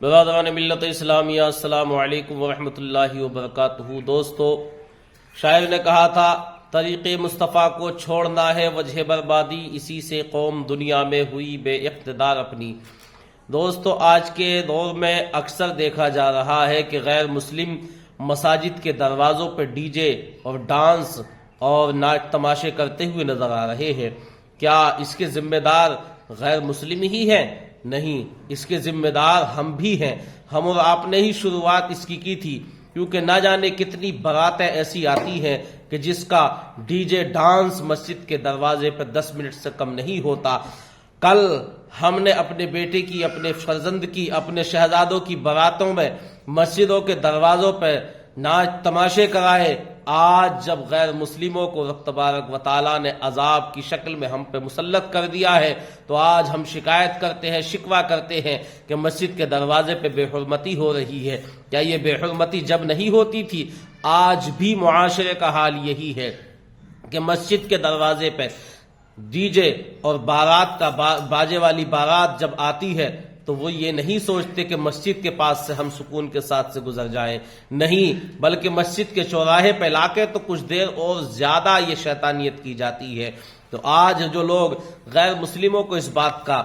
برادران ملت اسلامیہ، السلام علیکم ورحمۃ اللہ وبرکاتہ۔ دوستو، شاعر نے کہا تھا طریق مصطفیٰ کو چھوڑنا ہے وجہ بربادی، اسی سے قوم دنیا میں ہوئی بے اقتدار اپنی۔ دوستو، آج کے دور میں اکثر دیکھا جا رہا ہے کہ غیر مسلم مساجد کے دروازوں پہ ڈی جے اور ڈانس اور ناچ تماشے کرتے ہوئے نظر آ رہے ہیں۔ کیا اس کے ذمہ دار غیر مسلم ہی ہیں؟ نہیں، اس کے ذمہ دار ہم بھی ہیں۔ ہم اور آپ نے ہی شروعات اس کی تھی، کیونکہ نہ جانے کتنی براتیں ایسی آتی ہیں کہ جس کا ڈی جے ڈانس مسجد کے دروازے پر 10 منٹ سے کم نہیں ہوتا۔ کل ہم نے اپنے بیٹے کی، اپنے فرزند کی، اپنے شہزادوں کی براتوں میں مسجدوں کے دروازوں پہ ناچ تماشے کرائے۔ آج جب غیر مسلموں کو رب تبارک و تعالیٰ نے عذاب کی شکل میں ہم پہ مسلط کر دیا ہے، تو آج ہم شکایت کرتے ہیں، شکوہ کرتے ہیں کہ مسجد کے دروازے پہ بے حرمتی ہو رہی ہے۔ کیا یہ بے حرمتی جب نہیں ہوتی تھی؟ آج بھی معاشرے کا حال یہی ہے کہ مسجد کے دروازے پہ ڈی جے اور بارات کا باجے والی بارات جب آتی ہے تو وہ یہ نہیں سوچتے کہ مسجد کے پاس سے ہم سکون کے ساتھ سے گزر جائیں، نہیں، بلکہ مسجد کے چوراہے پہ لا کے تو کچھ دیر اور زیادہ یہ شیطانیت کی جاتی ہے۔ تو آج جو لوگ غیر مسلموں کو اس بات کا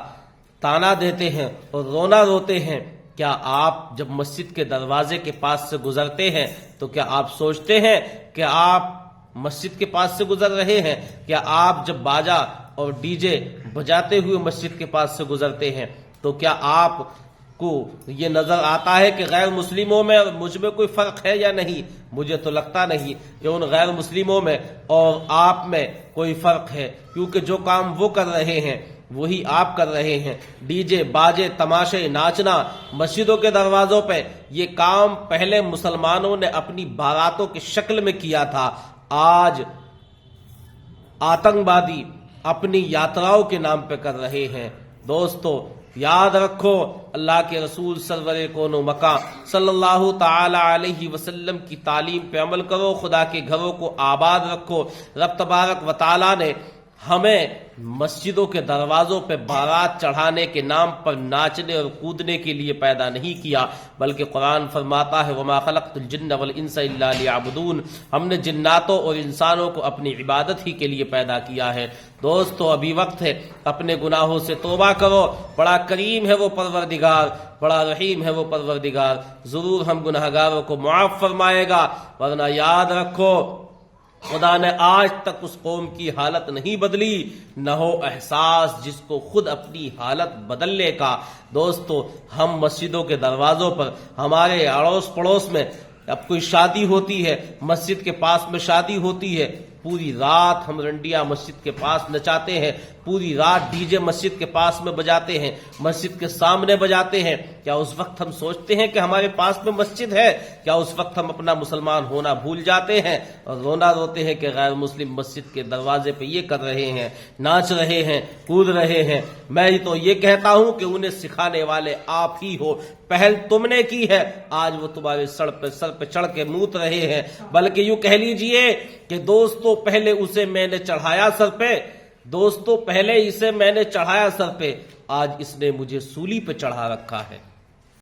تانا دیتے ہیں اور رونا روتے ہیں، کیا آپ جب مسجد کے دروازے کے پاس سے گزرتے ہیں تو کیا آپ سوچتے ہیں کہ آپ مسجد کے پاس سے گزر رہے ہیں؟ کیا آپ جب باجا اور ڈی جے بجاتے ہوئے مسجد کے پاس سے گزرتے ہیں تو کیا آپ کو یہ نظر آتا ہے کہ غیر مسلموں میں اور مجھ میں کوئی فرق ہے یا نہیں؟ مجھے تو لگتا نہیں کہ ان غیر مسلموں میں اور آپ میں کوئی فرق ہے، کیونکہ جو کام وہ کر رہے ہیں وہی آپ کر رہے ہیں۔ ڈی جے، باجے، تماشے، ناچنا مسجدوں کے دروازوں پہ، یہ کام پہلے مسلمانوں نے اپنی باراتوں کی شکل میں کیا تھا۔ آج آتنکوادی اپنی یاتراؤں کے نام پہ کر رہے ہیں۔ دوستو، یاد رکھو، اللہ کے رسول سرور کون و مکان صلی اللہ تعالی علیہ وسلم کی تعلیم پہ عمل کرو، خدا کے گھروں کو آباد رکھو۔ رب تبارک و تعالی نے ہمیں مسجدوں کے دروازوں پہ بارات چڑھانے کے نام پر ناچنے اور کودنے کے لیے پیدا نہیں کیا، بلکہ قرآن فرماتا ہے وما خلقت الجن والانس الا لیعبدون، ہم نے جناتوں اور انسانوں کو اپنی عبادت ہی کے لیے پیدا کیا ہے۔ دوستو، ابھی وقت ہے، اپنے گناہوں سے توبہ کرو، بڑا کریم ہے وہ پروردگار، بڑا رحیم ہے وہ پروردگار، ضرور ہم گناہگاروں کو معاف فرمائے گا۔ ورنہ یاد رکھو، خدا نے آج تک اس قوم کی حالت نہیں بدلی، نہ ہو احساس جس کو خود اپنی حالت بدلنے کا۔ دوستو، ہم مسجدوں کے دروازوں پر، ہمارے اڑوس پڑوس میں اب کوئی شادی ہوتی ہے، مسجد کے پاس میں شادی ہوتی ہے، پوری رات ہم رنڈیاں مسجد کے پاس نچاتے ہیں، پوری رات ڈی جے مسجد کے پاس میں بجاتے ہیں، مسجد کے سامنے بجاتے ہیں۔ کیا اس وقت ہم سوچتے ہیں کہ ہمارے پاس میں مسجد ہے؟ کیا اس وقت ہم اپنا مسلمان ہونا بھول جاتے ہیں اور رونا روتے ہیں کہ غیر مسلم مسجد کے دروازے پہ یہ کر رہے ہیں، ناچ رہے ہیں، کود رہے ہیں؟ میں تو یہ کہتا ہوں کہ انہیں سکھانے والے آپ ہی ہو، پہل تم نے کی ہے، آج وہ تمہارے سر پہ چڑھ کے موت رہے ہیں۔ بلکہ یوں کہہ لیجئے کہ دوستو، پہلے اسے میں نے چڑھایا سر پہ، دوستو پہلے اسے میں نے چڑھایا سر پہ، آج اس نے مجھے سولی پہ چڑھا رکھا ہے۔